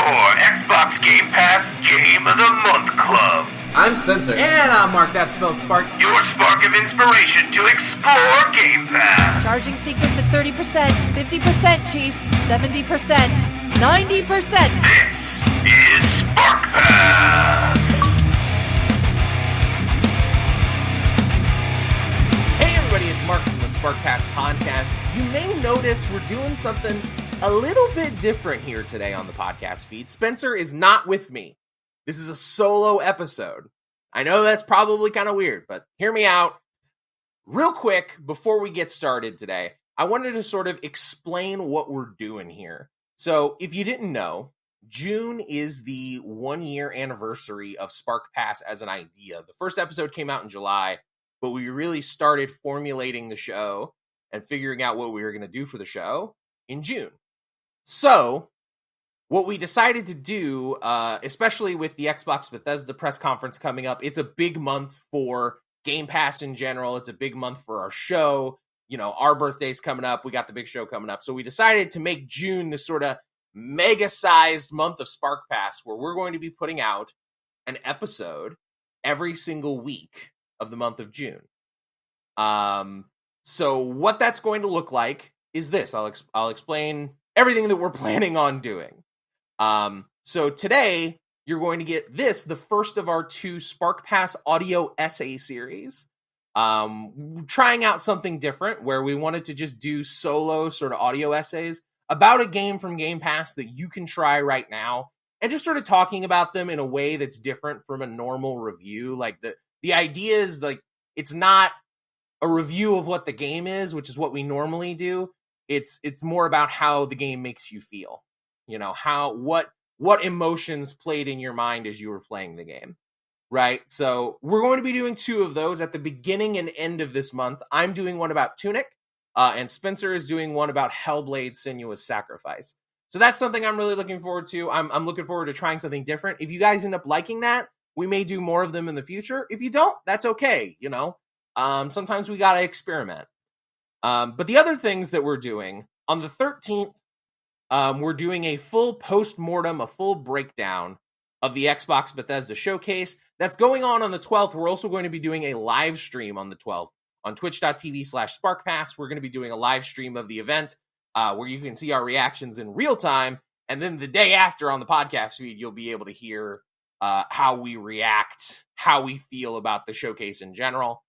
Xbox Game Pass Game of the Month Club. I'm Spencer. And I'm Marc, that spells Spark. Your spark of inspiration to explore Game Pass. Charging sequence at 30%, 50%, Chief, 70%, 90%. This is SPARCPass. Hey everybody, it's Marc from the SPARCPass podcast. You may notice we're doing something a little bit different here today on the podcast feed. Spencer is not with me. This is a solo episode. I know that's probably kind of weird, but hear me out. Real quick, before we get started today, I wanted to sort of explain what we're doing here. So, if you didn't know, June is the 1-year anniversary of SPARCPass as an idea. The first episode came out in July, but we really started formulating the show and figuring out what we were going to do for the show in June. So, what we decided to do, especially with the Xbox Bethesda press conference coming up, it's a big month for Game Pass in general. It's a big month for our show. You know, our birthday's coming up. We got the big show coming up. So we decided to make June this sort of mega-sized month of SPARCPass where we're going to be putting out an episode every single week of the month of June. So what that's going to look like is this. I'll explain everything that we're planning on doing. So today, you're going to get this, the first of our 2 SPARCPass audio essay series. Trying out something different where we wanted to just do solo sort of audio essays about a game from Game Pass that you can try right now and just sort of talking about them in a way that's different from a normal review. Like the idea is like, it's not a review of what the game is, which is what we normally do. It's more about how the game makes you feel. You know, what emotions played in your mind as you were playing the game, right? So we're going to be doing 2 of those at the beginning and end of this month. I'm doing one about Tunic, and Spencer is doing one about Hellblade: Senua's Sacrifice. So that's something I'm really looking forward to. I'm looking forward to trying something different. If you guys end up liking that, we may do more of them in the future. If you don't, that's okay, you know? Sometimes we gotta experiment. But the other things that we're doing, on the 13th, we're doing a full post-mortem, a full breakdown of the Xbox Bethesda showcase. That's going on the 12th. We're also going to be doing a live stream on the 12th on twitch.tv/SparkPass. We're going to be doing a live stream of the event where you can see our reactions in real time. And then the day after on the podcast feed, you'll be able to hear how we react, how we feel about the showcase in general.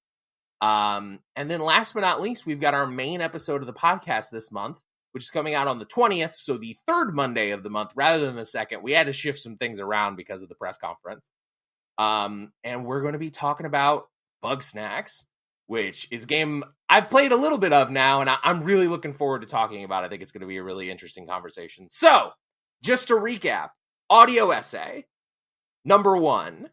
And then last but not least, we've got our main episode of the podcast this month, which is coming out on the 20th, so the 3rd Monday of the month rather than the 2nd. We had to shift some things around because of the press conference. And we're going to be talking about Bugsnax, which is a game I've played a little bit of now, and I'm really looking forward to talking about it. I think it's going to be a really interesting conversation. So, just to recap, audio essay, number 1.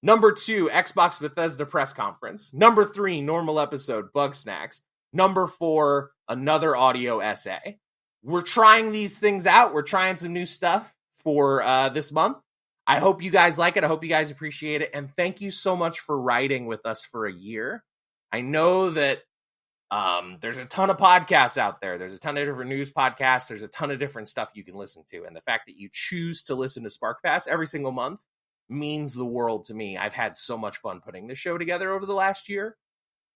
Number 2, Xbox Bethesda press conference. Number 3, normal episode, Bugsnax. Number 4, another audio essay. We're trying these things out. We're trying some new stuff for this month. I hope you guys like it. I hope you guys appreciate it. And thank you so much for writing with us for a year. I know that there's a ton of podcasts out there. There's a ton of different news podcasts. There's a ton of different stuff you can listen to. And the fact that you choose to listen to SPARCPass every single month means the world to me. I've had so much fun putting this show together over the last year.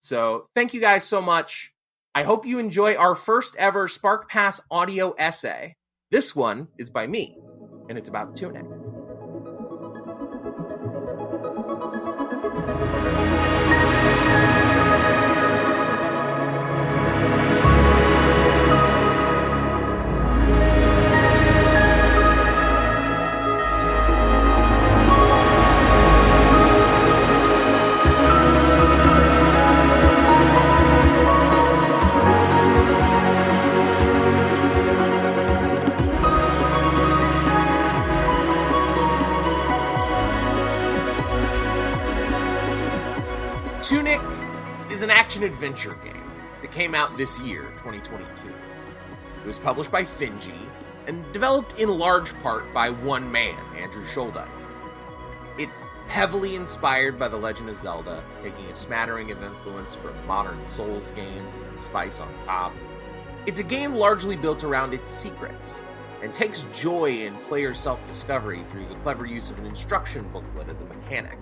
So thank you guys so much. I hope you enjoy our first ever SPARCPass audio essay. This one is by me, and it's about Tunic. Tunic is an action-adventure game that came out this year, 2022. It was published by Finji and developed in large part by one man, Andrew Shouldice. It's heavily inspired by The Legend of Zelda, taking a smattering of influence from modern Souls games, the spice on top. It's a game largely built around its secrets. and takes joy in player self-discovery through the clever use of an instruction booklet as a mechanic.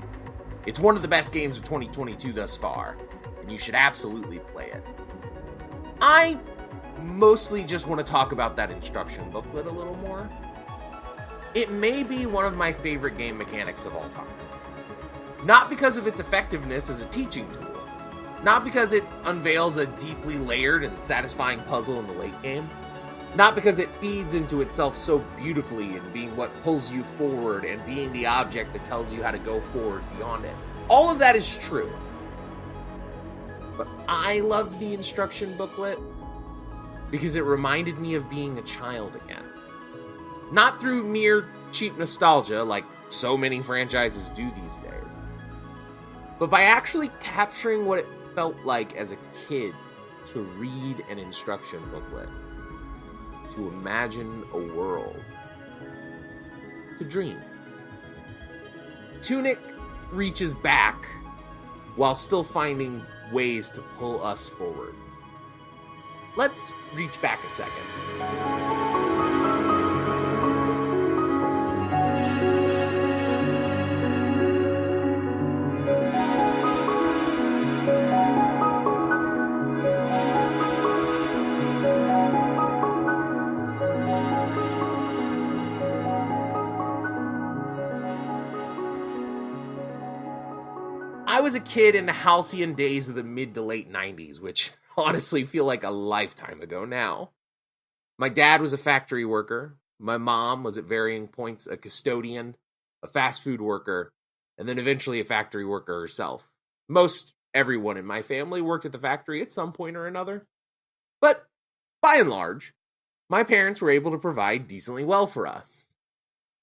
It's one of the best games of 2022 thus far, and you should absolutely play it. I mostly just want to talk about that instruction booklet a little more. It may be one of my favorite game mechanics of all time. Not because of its effectiveness as a teaching tool, not because it unveils a deeply layered and satisfying puzzle in the late game, not because it feeds into itself so beautifully in being what pulls you forward and being the object that tells you how to go forward beyond it. All of that is true. But I loved the instruction booklet because it reminded me of being a child again. Not through mere cheap nostalgia like so many franchises do these days, but by actually capturing what it felt like as a kid to read an instruction booklet, to imagine a world, to dream. Tunic reaches back while still finding ways to pull us forward. Let's reach back a second. I was a kid in the halcyon days of the mid to late 90s, which honestly feel like a lifetime ago now. My dad was a factory worker. My mom was at varying points a custodian, a fast food worker, and then eventually a factory worker herself. Most everyone in my family worked at the factory at some point or another. But by and large, my parents were able to provide decently well for us.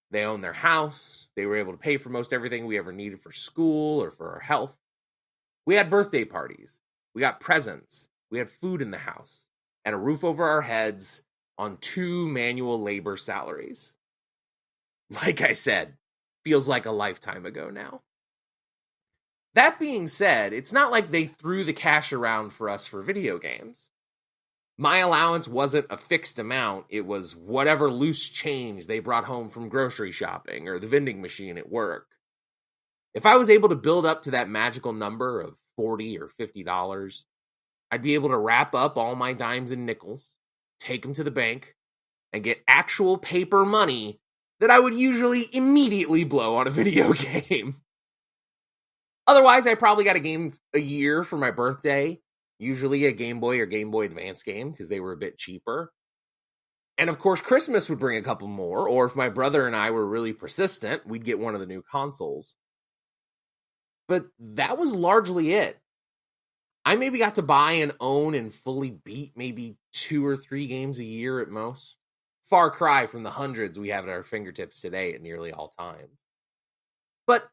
They owned their house. They were able to pay for most everything we ever needed for school or for our health. We had birthday parties. We got presents. We had food in the house and a roof over our heads on 2 manual labor salaries. Like I said, feels like a lifetime ago now. That being said, it's not like they threw the cash around for us for video games. My allowance wasn't a fixed amount. It was whatever loose change they brought home from grocery shopping or the vending machine at work. If I was able to build up to that magical number of $40 or $50, I'd be able to wrap up all my dimes and nickels, take them to the bank, and get actual paper money that I would usually immediately blow on a video game. Otherwise, I probably got a game a year for my birthday, usually a Game Boy or Game Boy Advance game because they were a bit cheaper. And of course, Christmas would bring a couple more, or if my brother and I were really persistent, we'd get one of the new consoles. But that was largely it. I maybe got to buy and own and fully beat maybe 2 or 3 games a year at most. Far cry from the hundreds we have at our fingertips today at nearly all times. But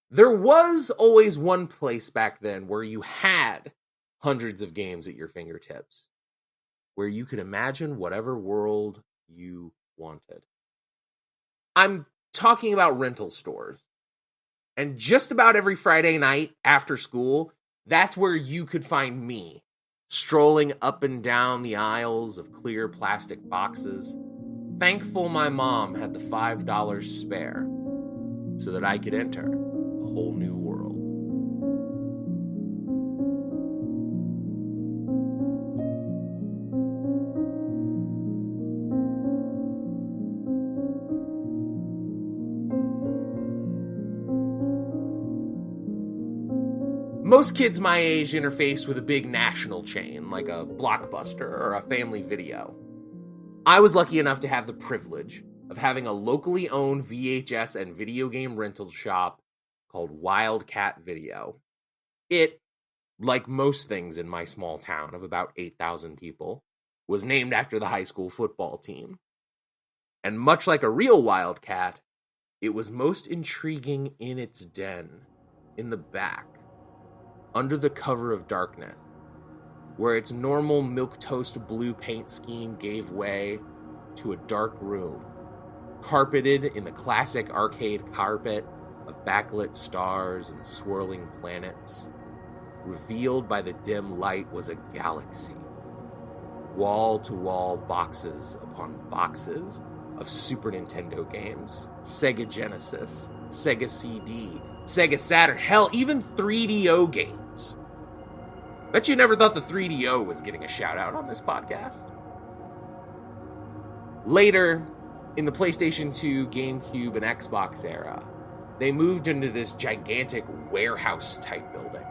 there was always one place back then where you had hundreds of games at your fingertips, where you could imagine whatever world you wanted. I'm talking about rental stores. And just about every Friday night after school, that's where you could find me, strolling up and down the aisles of clear plastic boxes, thankful my mom had the $5 spare so that I could enter a whole new world. Most kids my age interface with a big national chain, like a Blockbuster or a Family Video. I was lucky enough to have the privilege of having a locally owned VHS and video game rental shop called Wildcat Video. It, like most things in my small town of about 8,000 people, was named after the high school football team. And much like a real Wildcat, it was most intriguing in its den, in the back, under the cover of darkness, where its normal milquetoast blue paint scheme gave way to a dark room, carpeted in the classic arcade carpet of backlit stars and swirling planets. Revealed by the dim light was a galaxy. Wall-to-wall boxes upon boxes of Super Nintendo games, Sega Genesis, Sega CD, Sega Saturn, hell, even 3DO games. Bet you never thought the 3DO was getting a shout out on this podcast. Later, in the PlayStation 2, GameCube, and Xbox era, they moved into this gigantic warehouse-type building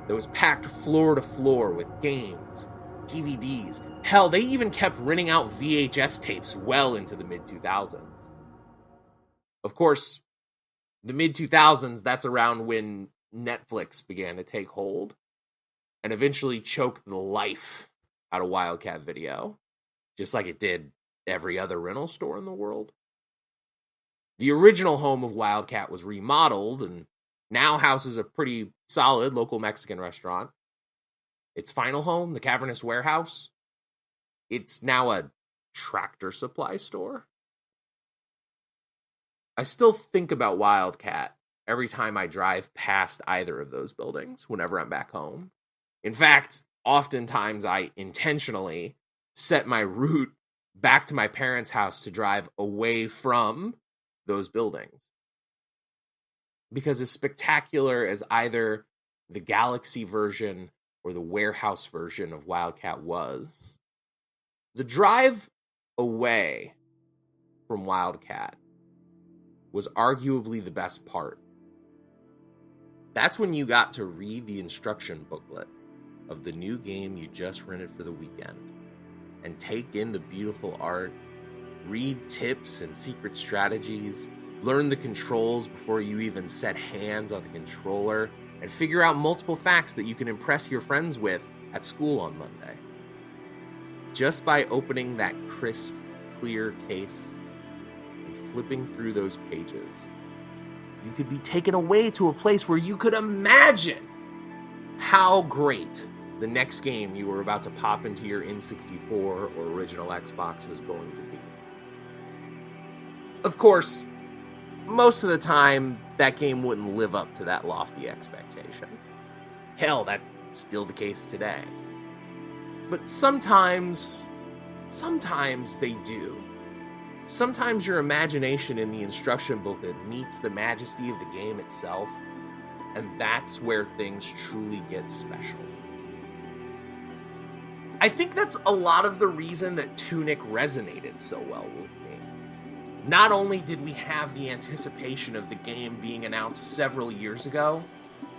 that was packed floor to floor with games, DVDs. Hell, they even kept renting out VHS tapes well into the mid-2000s. Of course, the mid-2000s, that's around when Netflix began to take hold and eventually choked the life out of Wildcat Video, just like it did every other rental store in the world. The original home of Wildcat was remodeled and now houses a pretty solid local Mexican restaurant. Its final home, the Cavernous Warehouse, it's now a tractor supply store. I still think about Wildcat every time I drive past either of those buildings whenever I'm back home. In fact, oftentimes I intentionally set my route back to my parents' house to drive away from those buildings. Because as spectacular as either the Galaxy version or the warehouse version of Wildcat was, the drive away from Wildcat was arguably the best part. That's when you got to read the instruction booklet of the new game you just rented for the weekend and take in the beautiful art, read tips and secret strategies, learn the controls before you even set hands on the controller, and figure out multiple facts that you can impress your friends with at school on Monday. Just by opening that crisp, clear case and flipping through those pages, you could be taken away to a place where you could imagine how great the next game you were about to pop into your N64 or original Xbox was going to be. Of course, most of the time, that game wouldn't live up to that lofty expectation. Hell, that's still the case today. But sometimes they do. Sometimes your imagination in the instruction booklet meets the majesty of the game itself, and that's where things truly get special. I think that's a lot of the reason that Tunic resonated so well with me. Not only did we have the anticipation of the game being announced several years ago,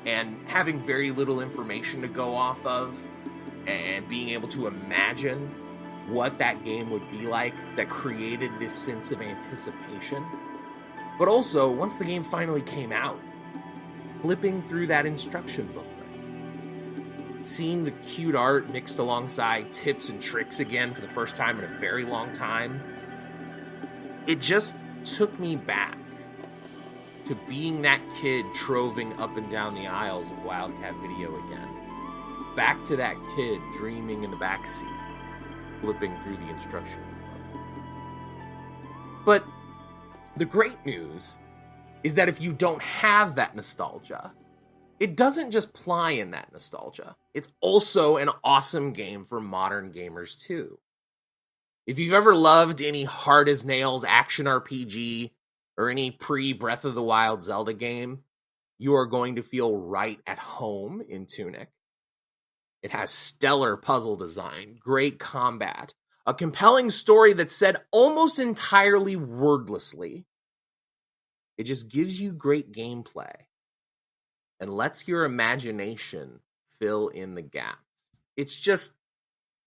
and having very little information to go off of, and being able to imagine what that game would be like that created this sense of anticipation, but also, once the game finally came out, flipping through that instruction booklet, seeing the cute art mixed alongside tips and tricks again for the first time in a very long time, it just took me back to being that kid troving up and down the aisles of Wildcat Video again. Back to that kid dreaming in the backseat, flipping through the instruction book. But the great news is that if you don't have that nostalgia, it doesn't just ply in that nostalgia. It's also an awesome game for modern gamers too. If you've ever loved any hard-as-nails action RPG or any pre-Breath of the Wild Zelda game, you are going to feel right at home in Tunic. It has stellar puzzle design, great combat, a compelling story that's said almost entirely wordlessly. It just gives you great gameplay and lets your imagination fill in the gaps. It's just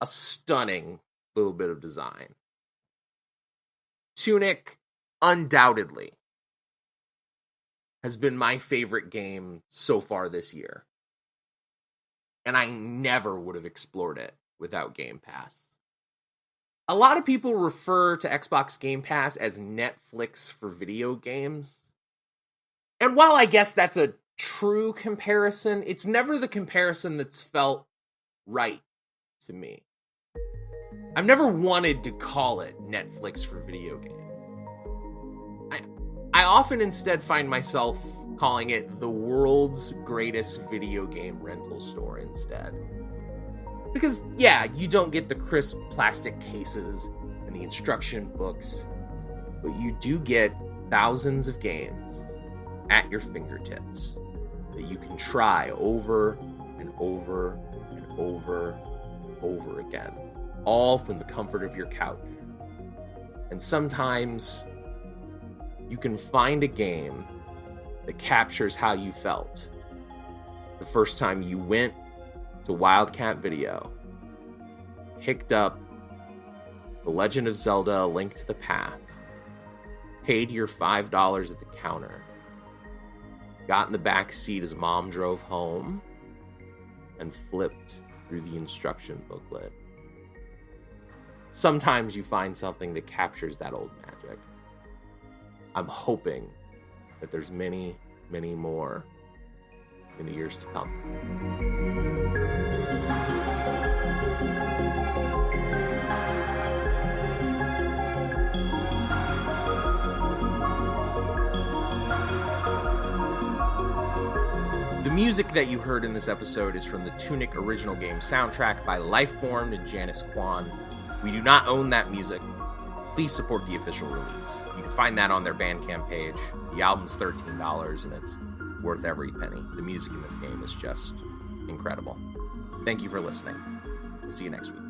a stunning little bit of design. Tunic, undoubtedly, has been my favorite game so far this year. And I never would have explored it without Game Pass. A lot of people refer to Xbox Game Pass as Netflix for video games. And while I guess that's a true comparison, it's never the comparison that's felt right to me. I've never wanted to call it Netflix for video games. I often instead find myself calling it the world's greatest video game rental store instead. Because, yeah, you don't get the crisp plastic cases and the instruction books but you do get thousands of games at your fingertips that you can try over and over and over and over again, all from the comfort of your couch. And sometimes you can find a game that captures how you felt the first time you went to Wildcat Video, picked up The Legend of Zelda: A Link to the Past, paid your $5 at the counter, got in the back seat as mom drove home, and flipped through the instruction booklet. Sometimes you find something that captures that old magic. I'm hoping that there's many, many more in the years to come. The music that you heard in this episode is from the Tunic original game soundtrack by Lifeformed and Janice Kwan. We do not own that music. Please support the official release. You can find that on their Bandcamp page. The album's $13 and it's worth every penny. The music in this game is just incredible. Thank you for listening. We'll see you next week.